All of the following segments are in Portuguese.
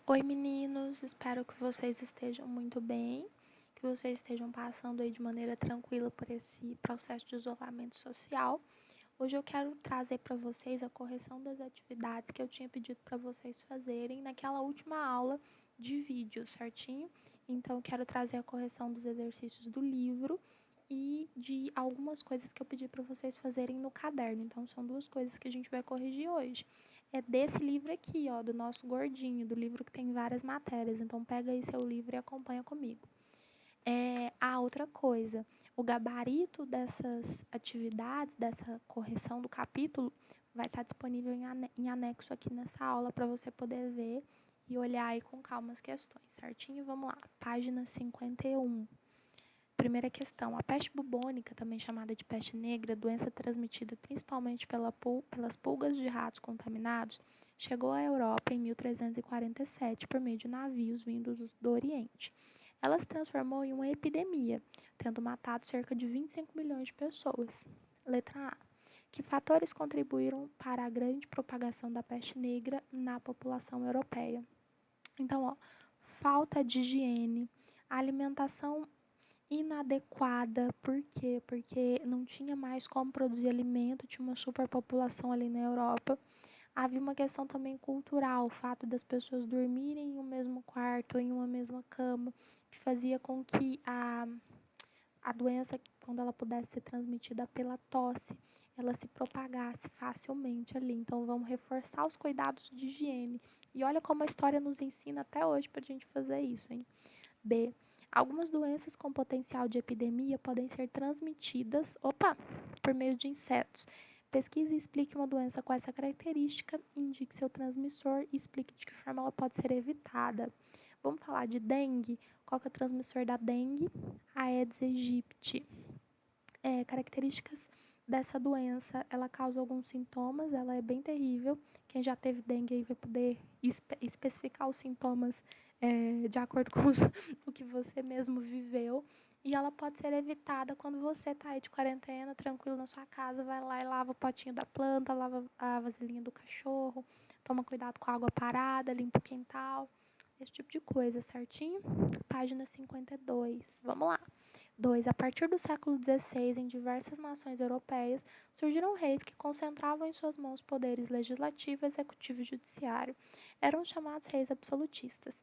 Oi meninos, espero que vocês estejam muito bem, que vocês estejam passando aí de maneira tranquila por esse processo de isolamento social. Hoje eu quero trazer para vocês a correção das atividades que eu tinha pedido para vocês fazerem naquela última aula de vídeo, certinho? Então eu quero trazer a correção dos exercícios do livro e de algumas coisas que eu pedi para vocês fazerem no caderno. Então são duas coisas que a gente vai corrigir hoje. É desse livro aqui, ó, do nosso gordinho, do livro que tem várias matérias. Então pega aí seu livro e acompanha comigo. Outra coisa, o gabarito dessas atividades, dessa correção do capítulo, vai estar disponível em anexo aqui nessa aula para você poder ver e olhar aí com calma as questões, certinho? Vamos lá, página 51. Primeira questão, a peste bubônica, também chamada de peste negra, doença transmitida principalmente pelas pulgas de ratos contaminados, chegou à Europa em 1347 por meio de navios vindos do Oriente. Ela se transformou em uma epidemia, tendo matado cerca de 25 milhões de pessoas. Letra A. Que fatores contribuíram para a grande propagação da peste negra na população europeia? Então, ó, falta de higiene, alimentação inadequada. Por quê? Porque não tinha mais como produzir alimento, tinha uma superpopulação ali na Europa. Havia uma questão também cultural, o fato das pessoas dormirem em um mesmo quarto, em uma mesma cama, que fazia com que a doença, quando ela pudesse ser transmitida pela tosse, ela se propagasse facilmente ali. Então, vamos reforçar os cuidados de higiene. E olha como a história nos ensina até hoje para a gente fazer isso, hein? B. Algumas doenças com potencial de epidemia podem ser transmitidas, por meio de insetos. Pesquise e explique uma doença com essa característica, indique seu transmissor e explique de que forma ela pode ser evitada. Vamos falar de dengue? Qual que é o transmissor da dengue? Aedes aegypti. Características dessa doença, ela causa alguns sintomas, ela é bem terrível. Quem já teve dengue aí vai poder especificar os sintomas de acordo com o que você mesmo viveu. E ela pode ser evitada quando você está aí de quarentena, tranquilo na sua casa, vai lá e lava o potinho da planta, lava a vasilhinha do cachorro, toma cuidado com a água parada, limpa o quintal, esse tipo de coisa, certinho? Página 52. Vamos lá. 2. A partir do século XVI, em diversas nações europeias, surgiram reis que concentravam em suas mãos poderes legislativo, executivo e judiciário. Eram chamados reis absolutistas.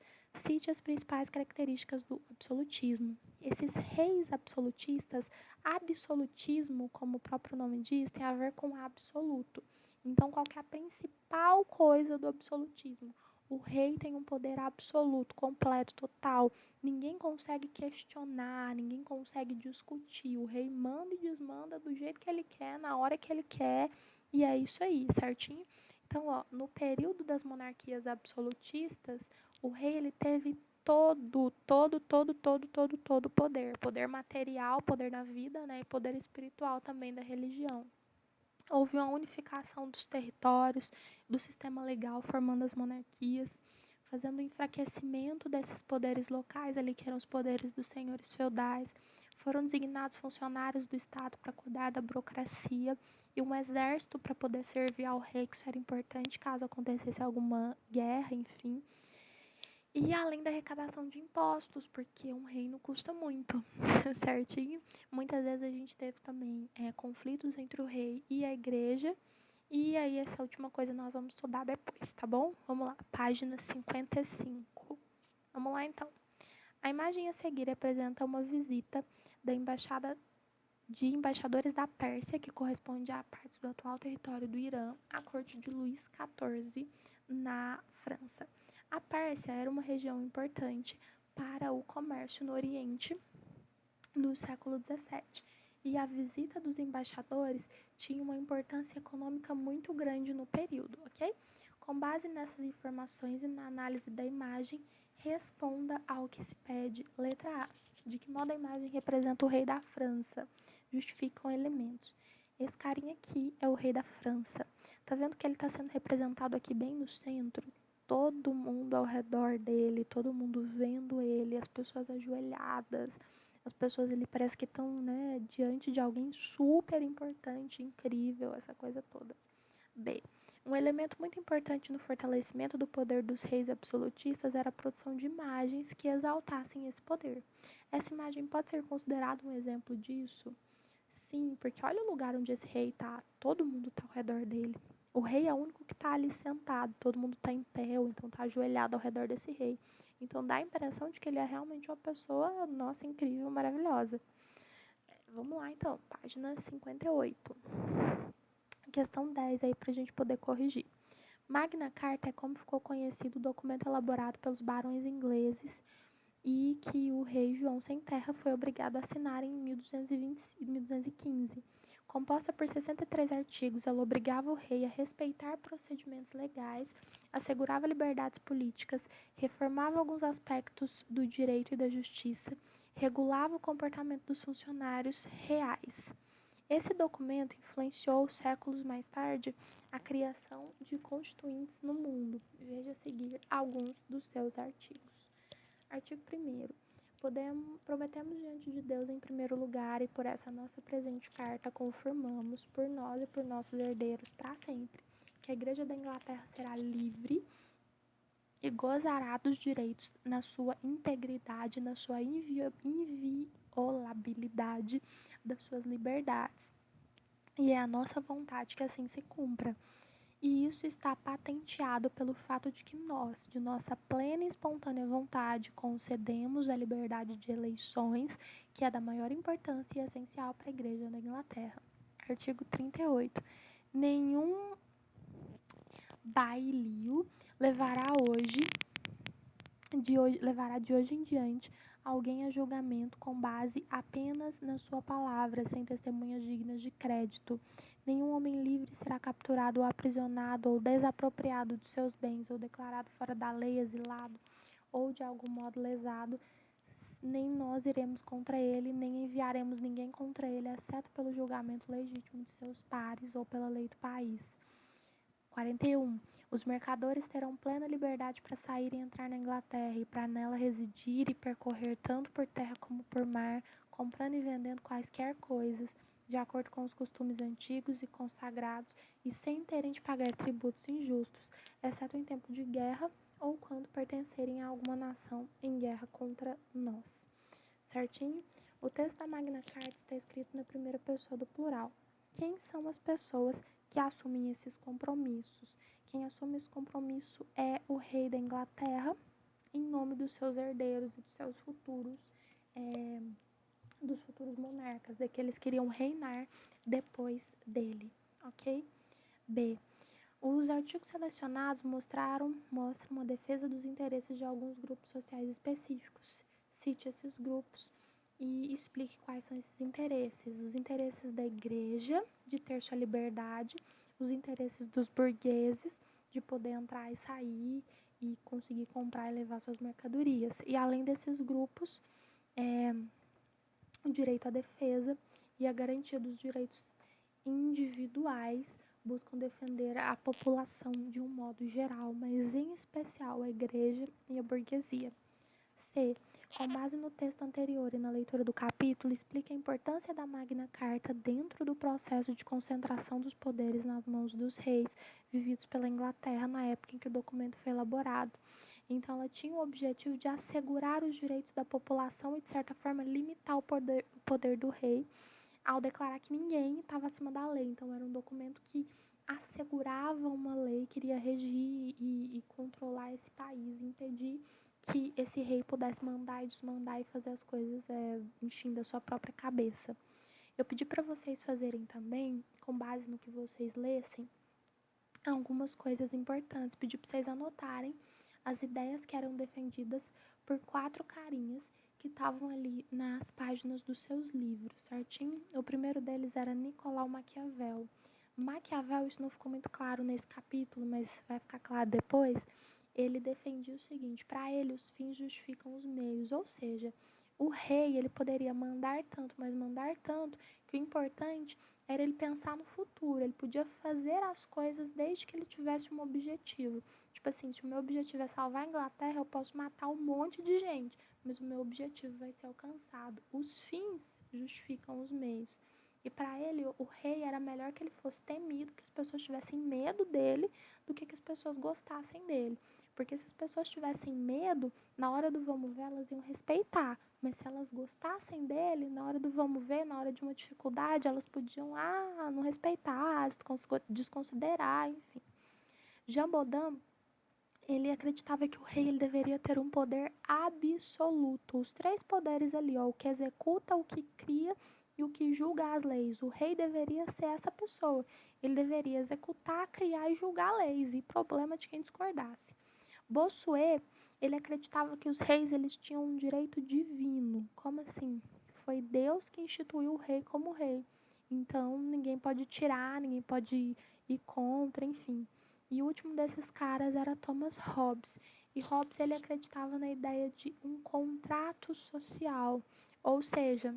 Cite as principais características do absolutismo. Esses reis absolutistas, absolutismo, como o próprio nome diz, tem a ver com absoluto. Então, qual que é a principal coisa do absolutismo? O rei tem um poder absoluto, completo, total. Ninguém consegue questionar, ninguém consegue discutir. O rei manda e desmanda do jeito que ele quer, na hora que ele quer, e é isso aí, certinho? Então, ó, no período das monarquias absolutistas, o rei ele teve todo o poder. Poder material, poder da vida, né? E poder espiritual também da religião. Houve uma unificação dos territórios, do sistema legal, formando as monarquias, fazendo o enfraquecimento desses poderes locais, ali que eram os poderes dos senhores feudais. Foram designados funcionários do Estado para cuidar da burocracia e um exército para poder servir ao rei, que isso era importante caso acontecesse alguma guerra, enfim. E além da arrecadação de impostos, porque um reino custa muito, certinho? Muitas vezes a gente teve também conflitos entre o rei e a igreja. E aí essa última coisa nós vamos estudar depois, tá bom? Vamos lá, página 55. Vamos lá então. A imagem a seguir apresenta uma visita da embaixada de embaixadores da Pérsia, que corresponde a partes do atual território do Irã, à corte de Luís XIV, na França. A Pérsia era uma região importante para o comércio no Oriente no século XVII, e a visita dos embaixadores tinha uma importância econômica muito grande no período, ok? Com base nessas informações e na análise da imagem, responda ao que se pede. Letra A. De que modo a imagem representa o rei da França? Justificam elementos. Esse carinha aqui é o rei da França. Tá vendo que ele está sendo representado aqui bem no centro? Todo mundo ao redor dele, todo mundo vendo ele, as pessoas ajoelhadas, as pessoas ali parece que estão, né, diante de alguém super importante, incrível, essa coisa toda. B. Um elemento muito importante no fortalecimento do poder dos reis absolutistas era a produção de imagens que exaltassem esse poder. Essa imagem pode ser considerada um exemplo disso? Sim, porque olha o lugar onde esse rei está, todo mundo está ao redor dele. O rei é o único que está ali sentado, todo mundo está em pé, ou então está ajoelhado ao redor desse rei. Então dá a impressão de que ele é realmente uma pessoa, nossa, incrível, maravilhosa. Vamos lá então, página 58. Questão 10 aí para a gente poder corrigir. Magna Carta é como ficou conhecido o documento elaborado pelos barões ingleses e que o rei João Sem Terra foi obrigado a assinar em 1215. Composta por 63 artigos, ela obrigava o rei a respeitar procedimentos legais, assegurava liberdades políticas, reformava alguns aspectos do direito e da justiça, regulava o comportamento dos funcionários reais. Esse documento influenciou séculos mais tarde a criação de constituintes no mundo. Veja a seguir alguns dos seus artigos. Artigo 1º. Prometemos diante de Deus em primeiro lugar e por essa nossa presente carta confirmamos por nós e por nossos herdeiros para sempre que a Igreja da Inglaterra será livre e gozará dos direitos na sua integridade, na sua inviolabilidade das suas liberdades. E é a nossa vontade que assim se cumpra. E isso está patenteado pelo fato de que nós, de nossa plena e espontânea vontade, concedemos a liberdade de eleições, que é da maior importância e essencial para a Igreja da Inglaterra. Artigo 38. Nenhum bailio levará de hoje em diante alguém a julgamento com base apenas na sua palavra, sem testemunhas dignas de crédito. Nenhum homem livre será capturado ou aprisionado ou desapropriado de seus bens ou declarado fora da lei, exilado ou de algum modo lesado. Nem nós iremos contra ele, nem enviaremos ninguém contra ele, exceto pelo julgamento legítimo de seus pares ou pela lei do país. 41. Os mercadores terão plena liberdade para sair e entrar na Inglaterra e para nela residir e percorrer tanto por terra como por mar, comprando e vendendo quaisquer coisas, de acordo com os costumes antigos e consagrados, e sem terem de pagar tributos injustos, exceto em tempo de guerra ou quando pertencerem a alguma nação em guerra contra nós. Certinho? O texto da Magna Carta está escrito na primeira pessoa do plural. Quem são as pessoas que assumem esses compromissos? Quem assume esse compromisso é o rei da Inglaterra, em nome dos seus herdeiros e dos futuros monarcas, daqueles que iriam reinar depois dele, ok? B. Os artigos selecionados mostram a defesa dos interesses de alguns grupos sociais específicos. Cite esses grupos e explique quais são esses interesses. Os interesses da igreja, de ter sua liberdade, os interesses dos burgueses, de poder entrar e sair e conseguir comprar e levar suas mercadorias. E além desses grupos, o direito à defesa e a garantia dos direitos individuais buscam defender a população de um modo geral, mas em especial a igreja e a burguesia. C. Com base no texto anterior e na leitura do capítulo, explique a importância da Magna Carta dentro do processo de concentração dos poderes nas mãos dos reis vividos pela Inglaterra na época em que o documento foi elaborado. Então, ela tinha o objetivo de assegurar os direitos da população e, de certa forma, limitar o poder do rei ao declarar que ninguém estava acima da lei. Então, era um documento que assegurava uma lei, queria regir e controlar esse país, impedir que esse rei pudesse mandar e desmandar e fazer as coisas, enfim, da sua própria cabeça. Eu pedi para vocês fazerem também, com base no que vocês lessem, algumas coisas importantes. Pedi para vocês anotarem as ideias que eram defendidas por 4 carinhas que estavam ali nas páginas dos seus livros, certinho? O primeiro deles era Nicolau Maquiavel. Maquiavel, isso não ficou muito claro nesse capítulo, mas vai ficar claro depois. Ele defendia o seguinte: para ele os fins justificam os meios, ou seja, o rei ele poderia mandar tanto, mas mandar tanto, que o importante era ele pensar no futuro, ele podia fazer as coisas desde que ele tivesse um objetivo. Tipo assim, se o meu objetivo é salvar a Inglaterra, eu posso matar um monte de gente, mas o meu objetivo vai ser alcançado. Os fins justificam os meios. E para ele, o rei era melhor que ele fosse temido, que as pessoas tivessem medo dele, do que as pessoas gostassem dele. Porque se as pessoas tivessem medo, na hora do vamos ver, elas iam respeitar. Mas se elas gostassem dele, na hora do vamos ver, na hora de uma dificuldade, elas podiam, não respeitar, desconsiderar, enfim. Jambodã, ele acreditava que o rei ele deveria ter um poder absoluto. Os três poderes ali, ó, o que executa, o que cria e o que julga as leis. O rei deveria ser essa pessoa. Ele deveria executar, criar e julgar leis, e problema de quem discordasse. Bossuet, ele acreditava que os reis eles tinham um direito divino. Como assim? Foi Deus que instituiu o rei como rei. Então, ninguém pode tirar, ninguém pode ir contra, enfim. E o último desses caras era Thomas Hobbes. E Hobbes ele acreditava na ideia de um contrato social. Ou seja,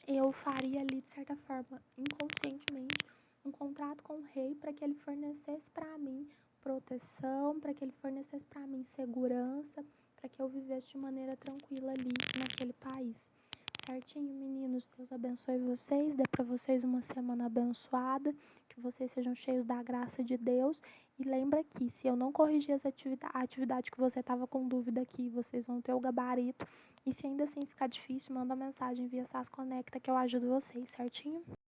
eu faria ali, de certa forma, inconscientemente, um contrato com o rei para que ele fornecesse para mim proteção, para que ele fornecesse para mim segurança, para que eu vivesse de maneira tranquila ali naquele país. Certinho, meninos? Deus abençoe vocês, dê para vocês uma semana abençoada, que vocês sejam cheios da graça de Deus. E lembra que se eu não corrigir a atividade que você estava com dúvida aqui, vocês vão ter o gabarito. E se ainda assim ficar difícil, manda uma mensagem via SAS Conecta que eu ajudo vocês, certinho?